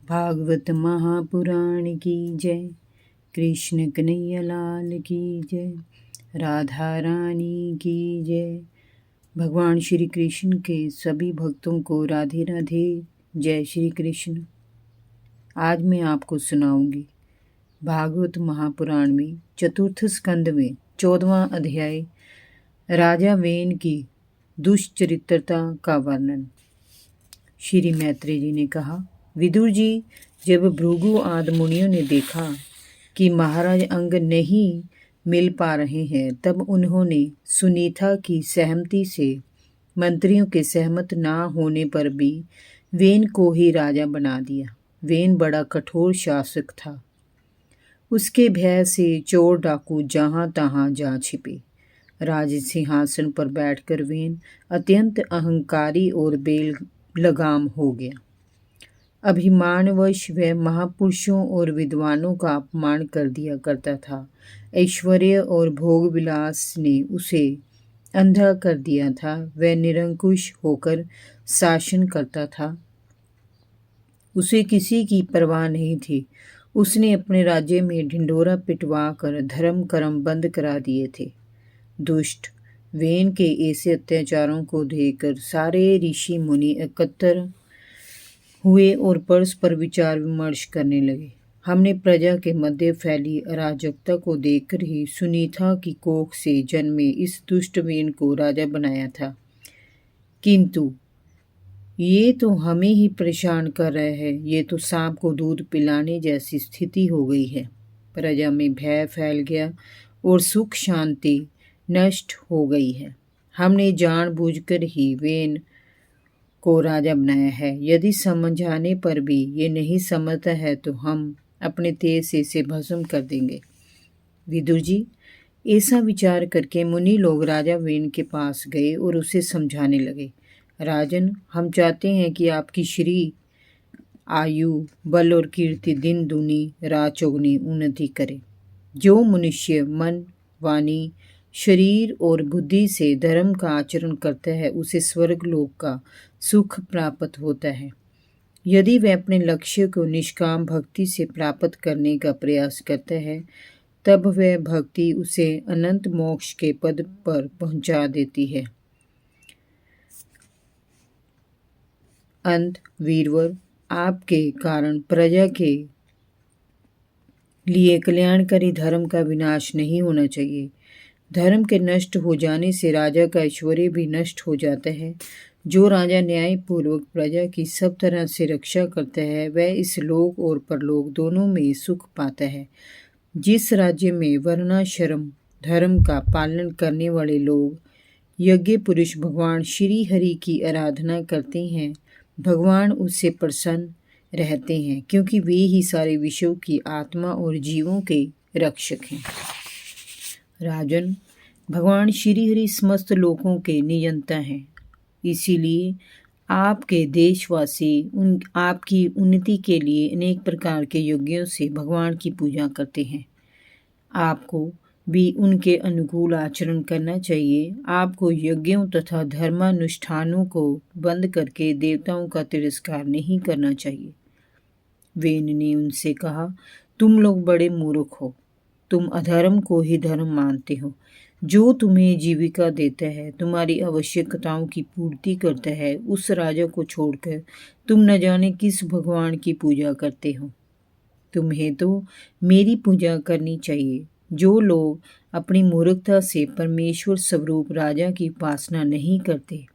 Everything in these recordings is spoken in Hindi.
भागवत महापुराण की जय। कृष्ण कन्हैया लाल की जय। राधा रानी की जय। भगवान श्री कृष्ण के सभी भक्तों को राधे राधे। जय श्री कृष्ण। आज मैं आपको सुनाऊंगी भागवत महापुराण में चतुर्थ स्कंद में 14वां अध्याय राजा वेन की दुष्चरित्रता का वर्णन। श्री मैत्रेय जी ने कहा, विदुर जी, जब भृगु आदि मुनियों ने देखा कि महाराज अंग नहीं मिल पा रहे हैं, तब उन्होंने सुनीता की सहमति से मंत्रियों के सहमत ना होने पर भी वेन को ही राजा बना दिया। वेन बड़ा कठोर शासक था। उसके भय से चोर डाकू जहां तहां जा छिपे। राज सिंहासन पर बैठकर वेन अत्यंत अहंकारी और बेलगाम हो गया। अभिमानवश वह महापुरुषों और विद्वानों का अपमान कर दिया करता था। ऐश्वर्य और भोग विलास ने उसे अंधा कर दिया था। वह निरंकुश होकर शासन करता था। उसे किसी की परवाह नहीं थी। उसने अपने राज्य में ढिंढोरा पिटवा कर धर्म कर्म बंद करा दिए थे। दुष्ट वेन के ऐसे अत्याचारों को देखकर सारे ऋषि मुनि एकत्र हुए और परस्पर विचार विमर्श करने लगे। हमने प्रजा के मध्य फैली अराजकता को देखकर ही सुनीता की कोख से जन्मे इस दुष्ट वेन को राजा बनाया था, किंतु ये तो हमें ही परेशान कर रहे हैं। ये तो सांप को दूध पिलाने जैसी स्थिति हो गई है। प्रजा में भय फैल गया और सुख शांति नष्ट हो गई है। हमने जानबूझकर ही वेन को राजा बनाया है। यदि समझाने पर भी ये नहीं समझता है तो हम अपने तेज से इसे भस्म कर देंगे। विदुर जी, ऐसा विचार करके मुनि लोग राजा वेन के पास गए और उसे समझाने लगे। राजन, हम चाहते हैं कि आपकी श्री आयु, बल और कीर्ति दिन दूनी रात चौगुनी उन्नति करे। जो मनुष्य मन, वाणी, शरीर और बुद्धि से धर्म का आचरण करता है, उसे स्वर्ग लोक का सुख प्राप्त होता है। यदि वह अपने लक्ष्य को निष्काम भक्ति से प्राप्त करने का प्रयास करता है, तब वह भक्ति उसे अनंत मोक्ष के पद पर पहुंचा देती है। अंत वीरवर, आपके कारण प्रजा के लिए कल्याणकारी धर्म का विनाश नहीं होना चाहिए। धर्म के नष्ट हो जाने से राजा का ऐश्वर्य भी नष्ट हो जाता है। जो राजा न्यायपूर्वक प्रजा की सब तरह से रक्षा करता है, वह इस लोक और परलोक दोनों में सुख पाता है। जिस राज्य में वर्णाश्रम धर्म का पालन करने वाले लोग यज्ञ पुरुष भगवान श्री हरि की आराधना करते हैं, भगवान उससे प्रसन्न रहते हैं, क्योंकि वे ही सारे विश्व की आत्मा और जीवों के रक्षक हैं। राजन, भगवान श्री हरि समस्त लोकों के नियंता हैं। इसीलिए आपके देशवासी आपकी उन्नति के लिए अनेक प्रकार के यज्ञों से भगवान की पूजा करते हैं। आपको भी उनके अनुकूल आचरण करना चाहिए। आपको यज्ञों तथा धर्मानुष्ठानों को बंद करके देवताओं का तिरस्कार नहीं करना चाहिए। वेन ने उनसे कहा, तुम लोग बड़े मूर्ख हो। तुम अधर्म को ही धर्म मानते हो। जो तुम्हें जीविका देता है, तुम्हारी आवश्यकताओं की पूर्ति करता है, उस राजा को छोड़कर तुम न जाने किस भगवान की पूजा करते हो। तुम्हें तो मेरी पूजा करनी चाहिए। जो लोग अपनी मूर्खता से परमेश्वर स्वरूप राजा की उपासना नहीं करते,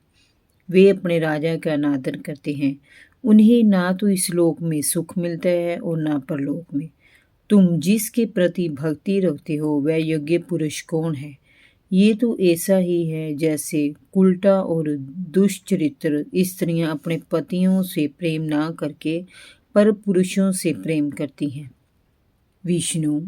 वे अपने राजा का अनादर करते हैं। उन्हें ना तो इस लोक में सुख मिलता है और ना परलोक में। तुम जिसके प्रति भक्ति रखते हो, वह योग्य पुरुष कौन है? ये तो ऐसा ही है जैसे उल्टा और दुष्चरित्र स्त्रियां अपने पतियों से प्रेम ना करके पर पुरुषों से प्रेम करती हैं। विष्णु,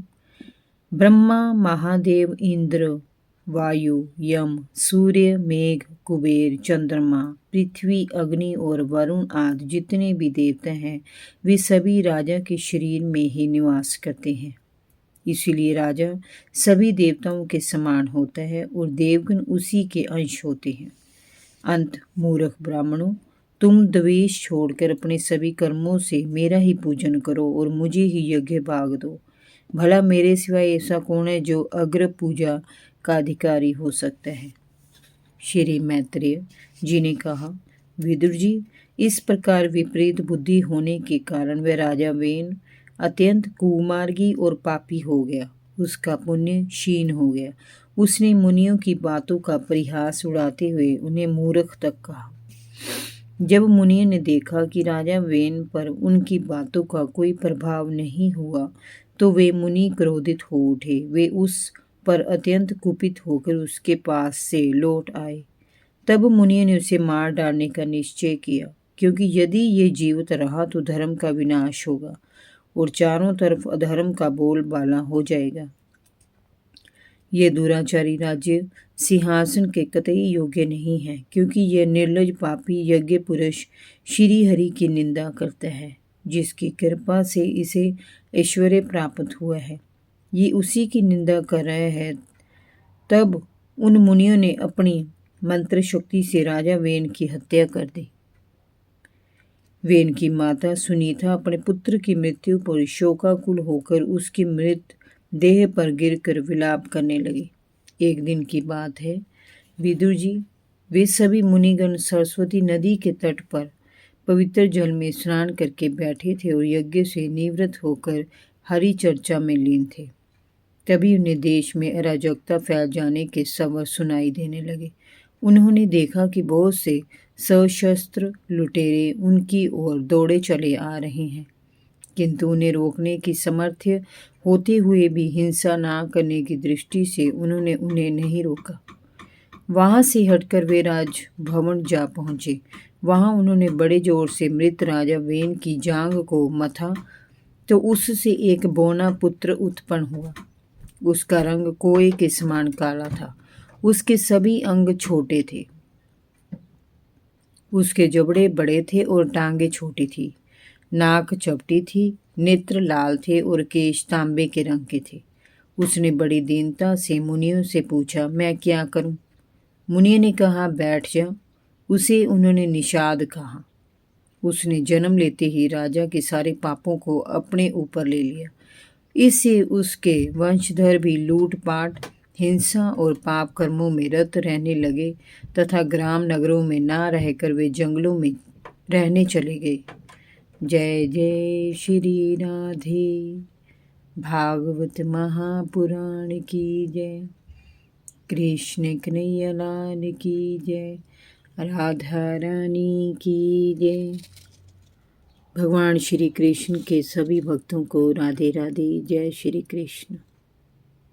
ब्रह्मा, महादेव, इंद्र, वायु, यम, सूर्य, मेघ, कुबेर, चंद्रमा, पृथ्वी, अग्नि और वरुण आदि जितने भी देवता हैं, वे सभी राजा के शरीर में ही निवास करते हैं। इसीलिए राजा सभी देवताओं के समान होता है और देवगण उसी के अंश होते हैं। अंत मूर्ख ब्राह्मणों, तुम द्वेष छोड़कर अपने सभी कर्मों से मेरा ही पूजन करो और मुझे ही यज्ञ भाग दो। भला मेरे सिवाय ऐसा कौन है जो अग्र पूजा का अधिकारी हो सकता है। श्री मैत्रेय जी ने कहा, विदुर जी, इस प्रकार विपरीत बुद्धि होने के कारण वह राजा वेन अत्यंत कुमार्गी और पापी हो गया। उसका पुण्य क्षीण हो गया। उसने मुनियों की बातों का परिहास उड़ाते हुए उन्हें मूर्ख तक कहा। जब मुनियों ने देखा कि राजा वेन पर उनकी बातों का कोई प्रभाव नहीं हुआ तो वे मुनि क्रोधित हो उठे। वे उस पर अत्यंत कुपित होकर उसके पास से लौट आए। तब मुनियों ने उसे मार डालने का निश्चय किया, क्योंकि यदि ये जीवित रहा तो धर्म का विनाश होगा और चारों तरफ अधर्म का बोलबाला हो जाएगा। ये दुराचारी राज्य सिंहासन के कतई योग्य नहीं है, क्योंकि यह निर्लज पापी यज्ञ पुरुष श्री हरि की निंदा करता है, जिसकी कृपा से इसे ऐश्वर्य प्राप्त हुआ है। ये उसी की निंदा कर रहा है। तब उन मुनियों ने अपनी मंत्र शक्ति से राजा वेन की हत्या कर दी। वेन की माता सुनीता अपने पुत्र की मृत्यु पर शोकाकुल होकर उसकी मृत देह पर गिरकर विलाप करने लगी। एक दिन की बात है, विदुर जी, वे सभी मुनिगण सरस्वती नदी के तट पर पवित्र जल में स्नान करके बैठे थे और यज्ञ से निवृत्त होकर हरि चर्चा में लीन थे। तभी उन्हें देश में अराजकता फैल जाने के खबर सुनाई देने लगे। उन्होंने देखा कि बहुत से सशस्त्र लुटेरे उनकी ओर दौड़े चले आ रहे हैं, किंतु उन्हें रोकने की सामर्थ्य होते हुए भी हिंसा ना करने की दृष्टि से उन्होंने उन्हें नहीं रोका। वहां से हटकर वे राजभवन जा पहुंचे। वहां उन्होंने बड़े जोर से मृत राजा वेन की जांघ को मथा तो उससे एक बौना पुत्र उत्पन्न हुआ। उसका रंग कोए के समान काला था। उसके सभी अंग छोटे थे। उसके जबड़े बड़े थे और टांगे छोटी थी। नाक चपटी थी, नेत्र लाल थे और केश तांबे के रंग के थे। उसने बड़ी दीनता से मुनियों से पूछा, मैं क्या करूं? मुनियों ने कहा, बैठ जा। उसे उन्होंने निषाद कहा। उसने जन्म लेते ही राजा के सारे पापों को अपने ऊपर ले लिया। इससे उसके वंशधर भी लूटपाट, हिंसा और पाप कर्मों में रत रहने लगे तथा ग्राम नगरों में ना रहकर वे जंगलों में रहने चले गए। जय जय श्री राधे। भागवत महापुराण की जय। कृष्ण कन्हैया लाल की जय। राधा रानी की जय। भगवान श्री कृष्ण के सभी भक्तों को राधे राधे। जय श्री कृष्ण।